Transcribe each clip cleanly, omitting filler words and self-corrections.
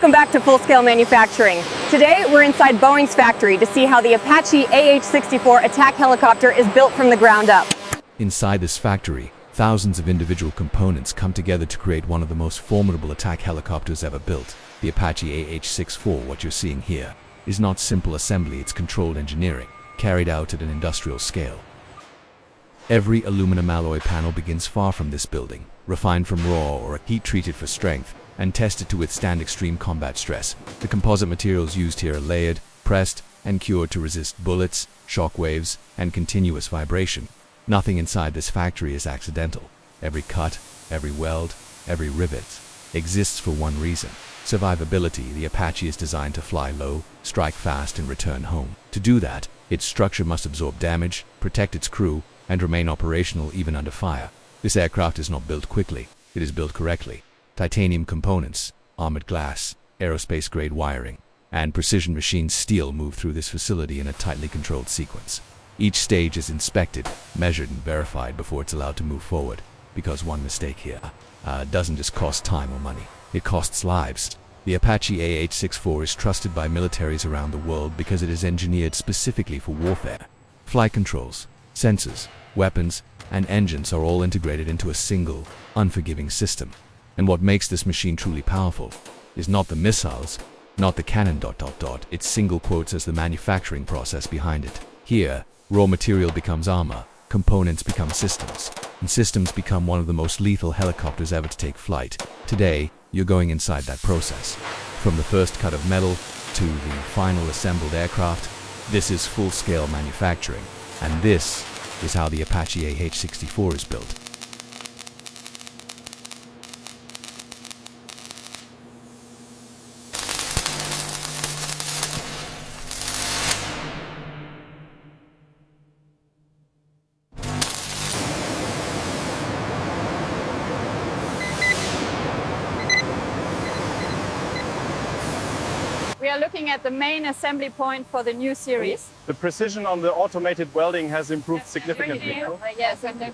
Welcome back to Full Scale Manufacturing. Today we're inside Boeing's factory to see how the Apache AH-64 attack helicopter is built from the ground up. Inside this factory, thousands of individual components come together to create one of the most formidable attack helicopters ever built. The Apache AH-64, what you're seeing here, is not simple assembly, it's controlled engineering, carried out at an industrial scale. Every aluminum alloy panel begins far from this building, refined from raw or heat-treated for strength, and tested to withstand extreme combat stress. The composite materials used here are layered, pressed, and cured to resist bullets, shock waves, and continuous vibration. Nothing inside this factory is accidental. Every cut, every weld, every rivet exists for one reason: survivability. The Apache is designed to fly low, strike fast, and return home. To do that, its structure must absorb damage, protect its crew, and remain operational even under fire. This aircraft is not built quickly, it is built correctly. Titanium components, armored glass, aerospace-grade wiring, and precision machined steel move through this facility in a tightly controlled sequence. Each stage is inspected, measured, and verified before it's allowed to move forward, because one mistake here doesn't just cost time or money, it costs lives. The Apache AH-64 is trusted by militaries around the world because it is engineered specifically for warfare. Flight controls, sensors, weapons, and engines are all integrated into a single, unforgiving system. And what makes this machine truly powerful is not the missiles, not the cannon ... It's single quotes as the manufacturing process behind it. Here, raw material becomes armor, components become systems, and systems become one of the most lethal helicopters ever to take flight. Today, you're going inside that process. From the first cut of metal to the final assembled aircraft, this is full-scale manufacturing, and this is how the Apache AH-64 is built. We are looking at the main assembly point for the new series. The precision on the automated welding has improved significantly. Yes, exactly.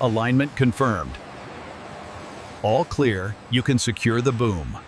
Alignment confirmed. All clear, you can secure the boom.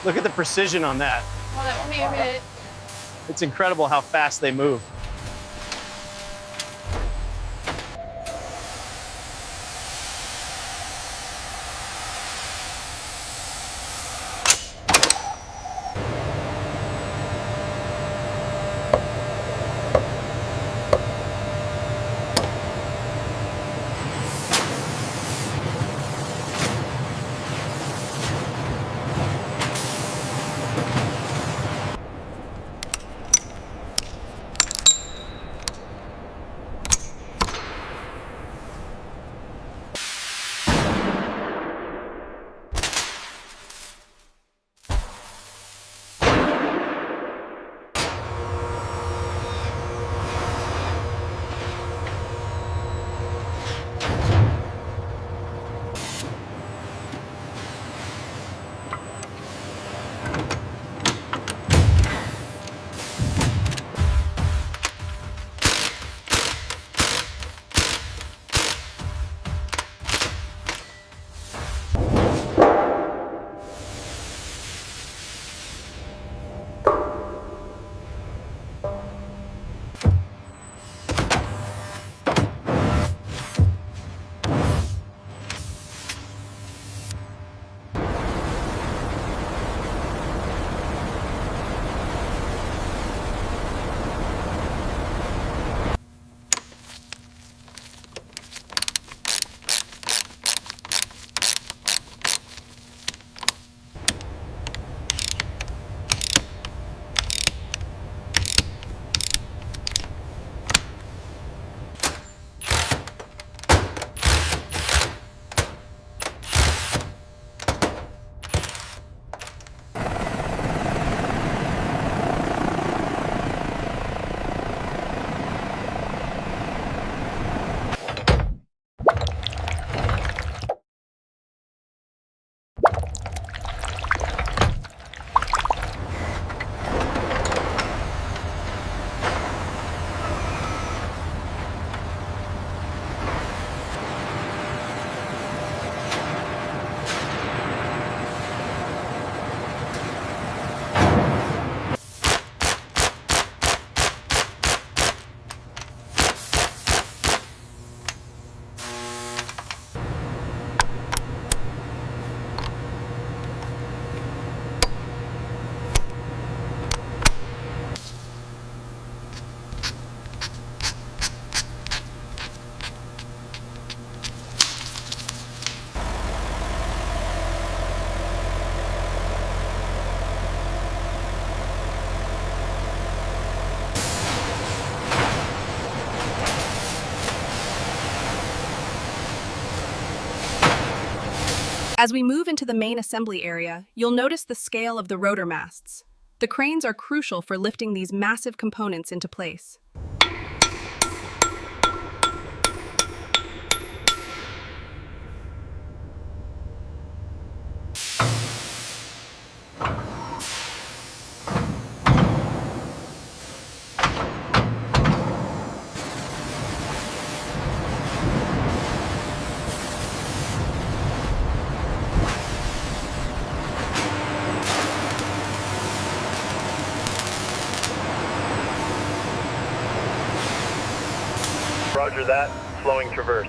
Look at the precision on that. Well, that won't be a minute. It's incredible how fast they move. As we move into the main assembly area, you'll notice the scale of the rotor masts. The cranes are crucial for lifting these massive components into place. Roger that. Flowing traverse.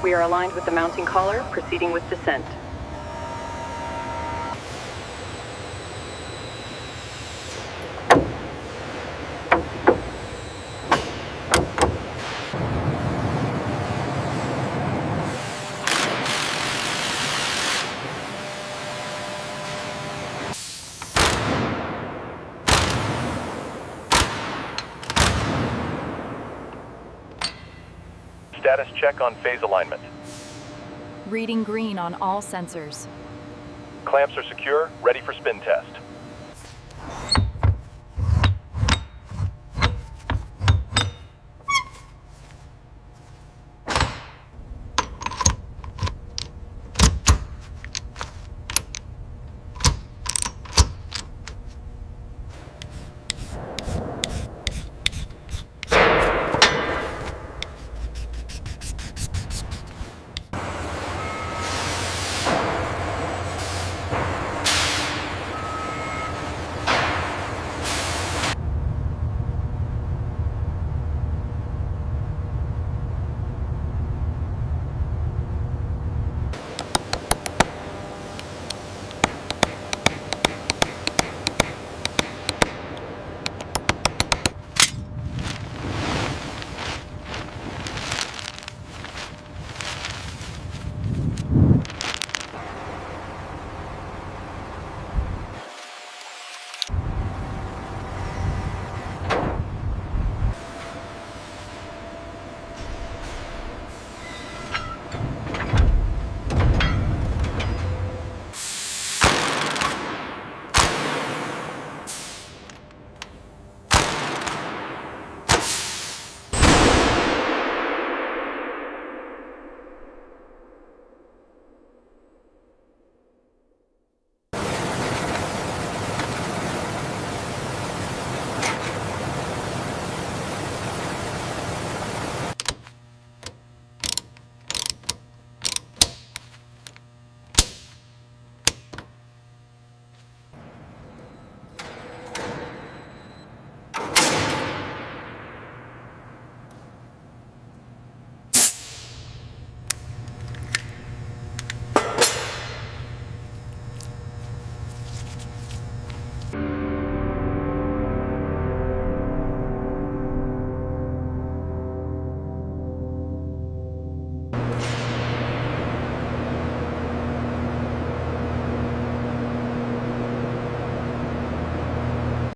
We are aligned with the mounting collar, proceeding with descent. Status check on phase alignment. Reading green on all sensors. Clamps are secure, ready for spin test.